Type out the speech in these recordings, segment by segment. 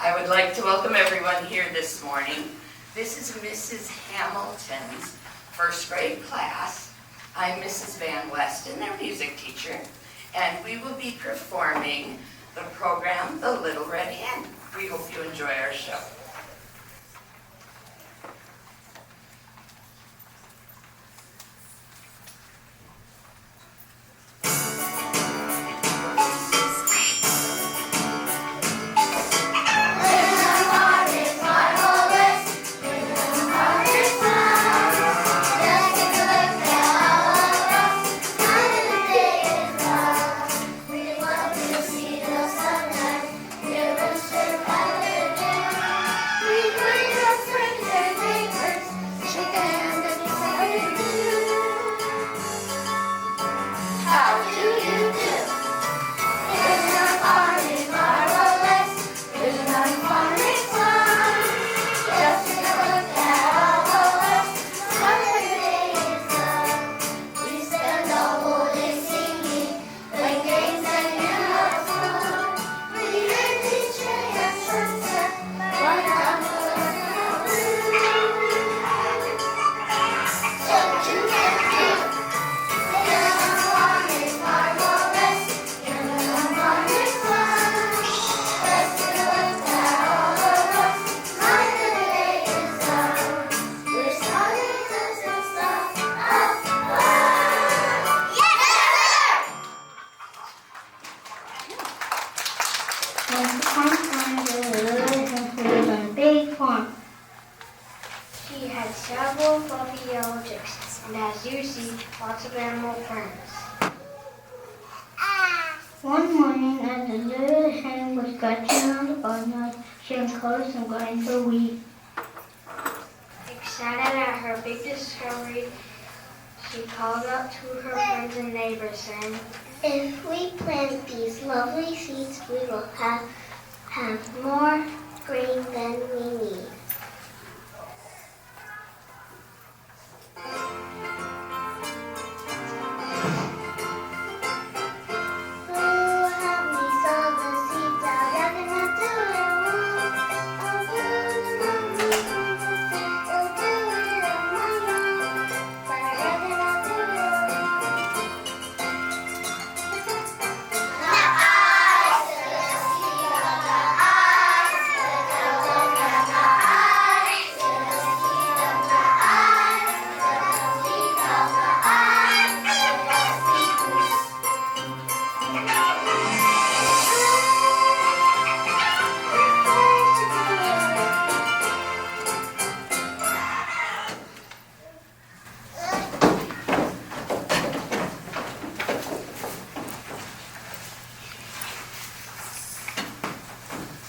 I would like to welcome everyone here this morning. This is Mrs. Hamilton's first grade class. I'm Mrs. Van Weston, their music teacher, and we will be performing the program, The Little Red Hen. We hope you enjoy our show. She had several fluffy yellow chicks, and as you see, lots of animal friends. One morning, as the little hen was scratching on the barnyard, she uncovered some grain for wheat. Excited at her big discovery, she called out to her friends and neighbors, saying, "If we plant these lovely seeds, we will have more grain than we need."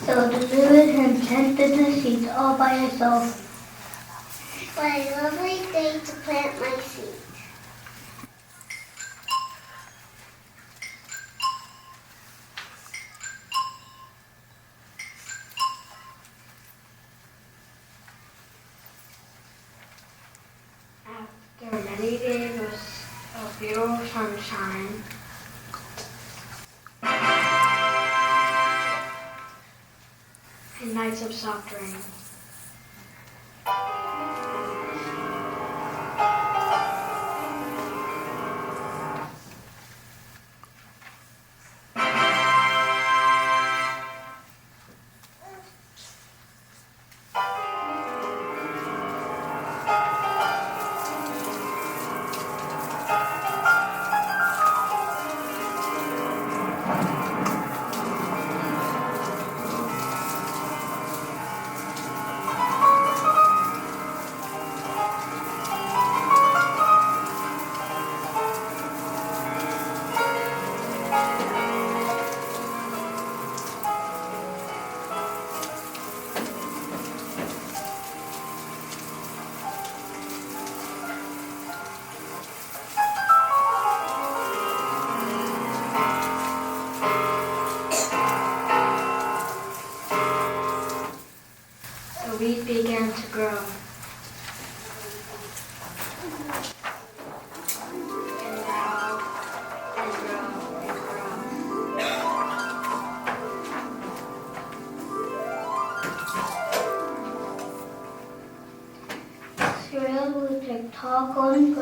So the little hen planted the seeds all by herself. What a lovely day to plant my seeds. After many days of beautiful sunshine, and nights of soft rain,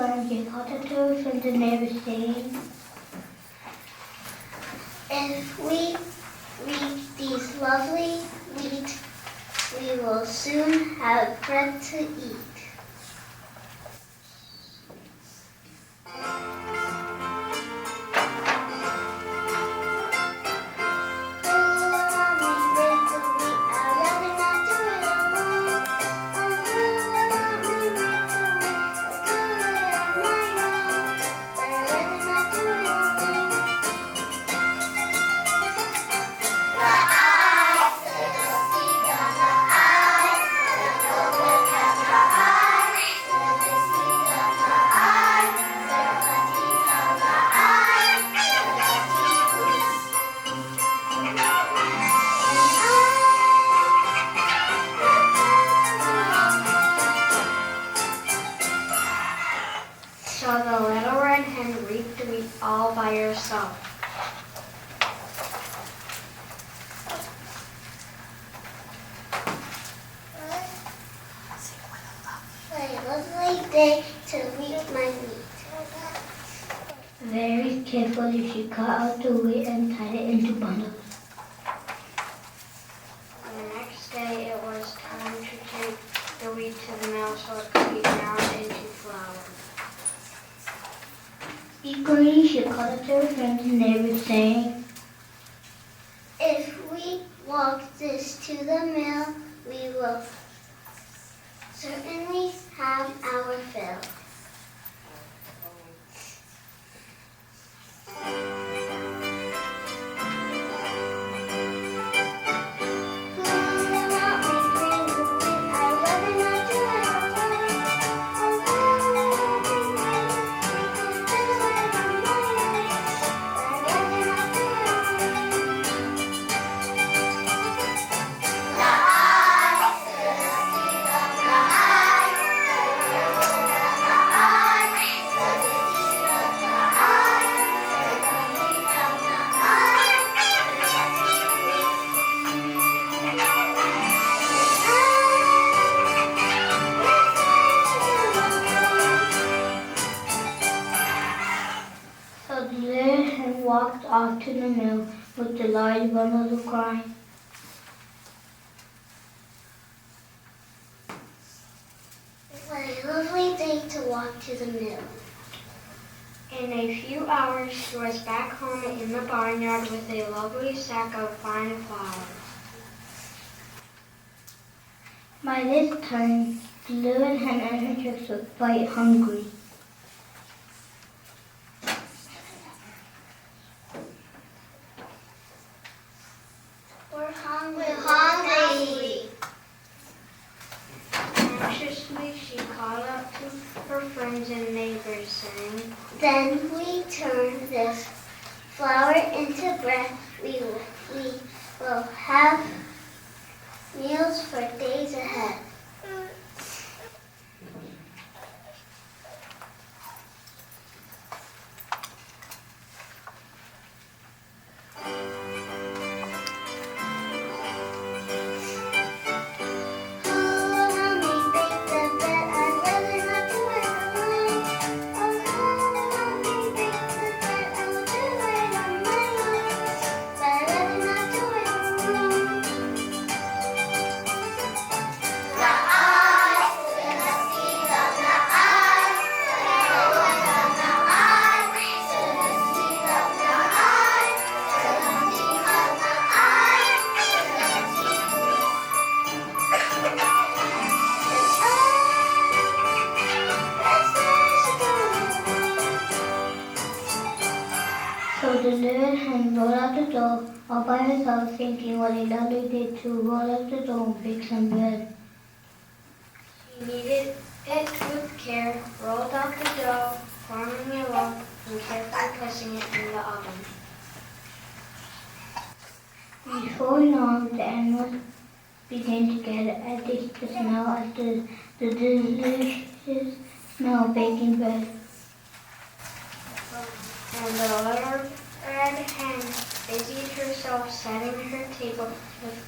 friends, she called up to her friends and neighbors saying, if we reach these lovely weeds, we will soon have bread to eat. So the little red hen reaped the wheat all by herself. What a lovely day to reap my wheat. Very carefully she cut out the wheat and tied it into bundles. The next day it was time to take the wheat to the mill so it could be ground into flour. Eagerly she called up to her friends and neighbors saying, if we walk this to the mill, we will certainly have our fill. So the little hen walked off to the mill with the large bundles of corn. What a lovely day to walk to the mill. In a few hours, she was back home in the barnyard with a lovely sack of fine flour. By this time, the little hen and her chicks were quite hungry. We're hungry. Anxiously, she called up to her friends and neighbors, saying, then we turn this flour into bread. We will have meals for days ahead. So the little hen rolled out the dough all by herself, thinking what a lovely day to roll out the dough and bake some bread. She kneaded it with care, rolled out the dough, forming a lump, and carefully placing it in the oven. Before long, the animals began to gather as they could smell as the delicious smell of baking bread. And the little red hen busied herself setting her table with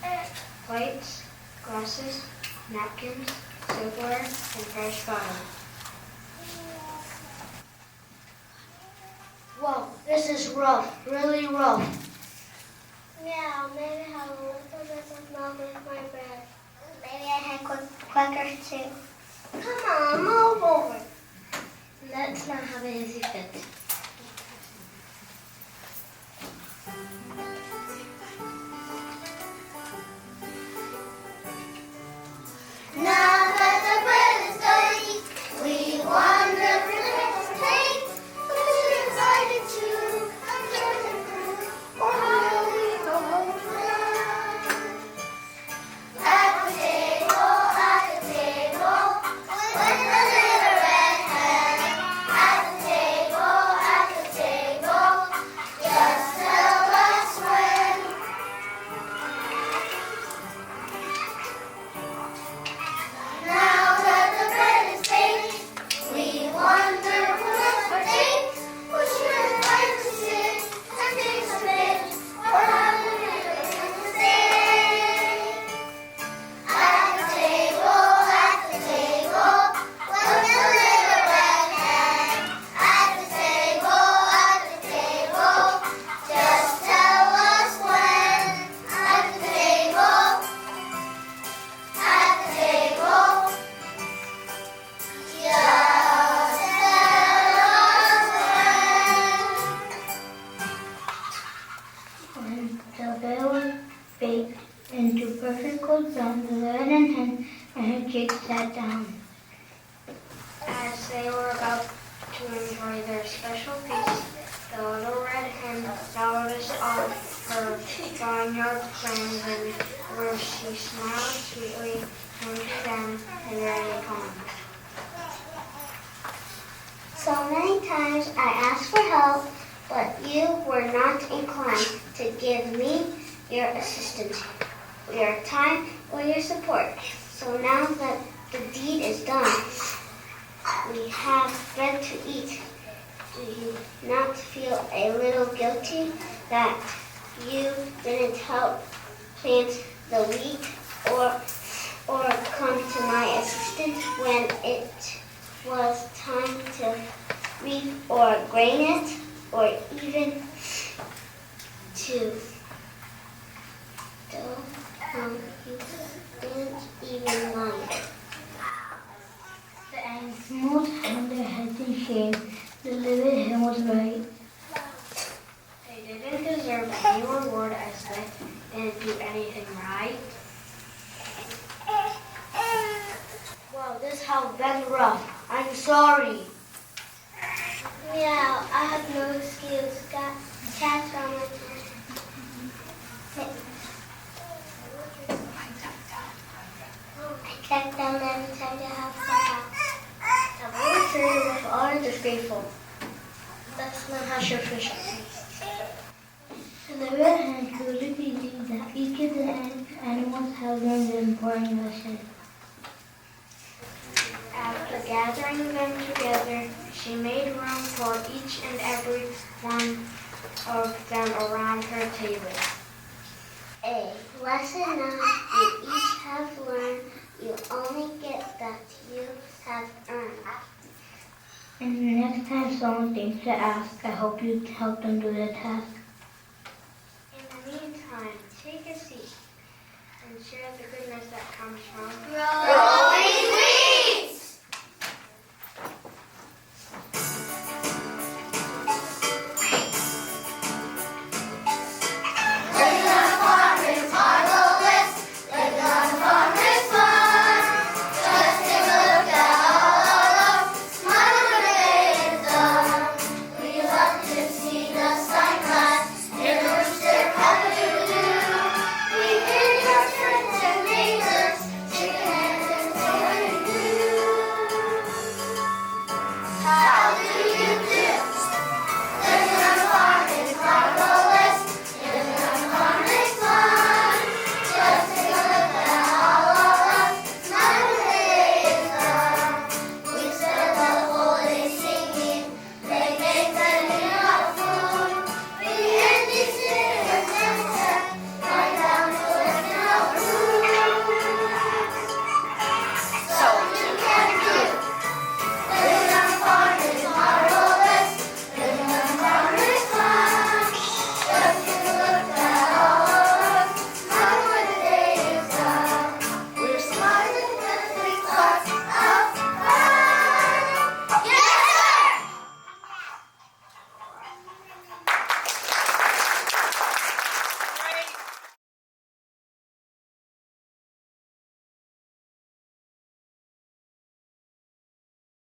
plates, glasses, napkins, silverware, and fresh butter. This is rough, really rough. Yeah, maybe have a little bit of milk with my bread. Maybe I had crackers too. Come on, move over. Let's not have an easy fit. Now that the bread is done, we wander from the place. We're invited to a certain group, or how we go home. At the table, with the little red hen. At the table, just tell us when. Now that the bread is baked, we wonder who partakes. We should like to sit and take some bit, or have a little to say. At the table, with the little red hen. At the table, just tell us when. At the table, just tell us when. When the bread was baked into perfect gold brown, the leaden hen and her chicks sat down. As they were about to enjoy their special feast, the little red hen noticed all her barnyard friends and where she smiled sweetly into them and ran home. So many times I asked for help, but you were not inclined to give me your assistance, your time, or your support. So now that the deed is done, we have bread to eat. Do you not feel a little guilty that you didn't help plant the wheat or come to my assistance when it was time to reap or grain it, or even to you didn't even mind. The animals hung their heads in shame. The little hen was right. They didn't deserve any reward as they didn't do anything right. Wow, this has been rough. I'm sorry. Yeah, I have no excuse. Got cats on my I check them every time they have the house. The poetry was all disgraceful. That's not how your fish The red hen truly believed that each of the animals had learned an important lesson. After gathering them together, she made room for each and every one of them around her table. A lesson now you each have learned, you only get that you have earned. And the next time someone thinks to ask, I hope you help them do the task. In the meantime, take a seat and share the goodness that comes from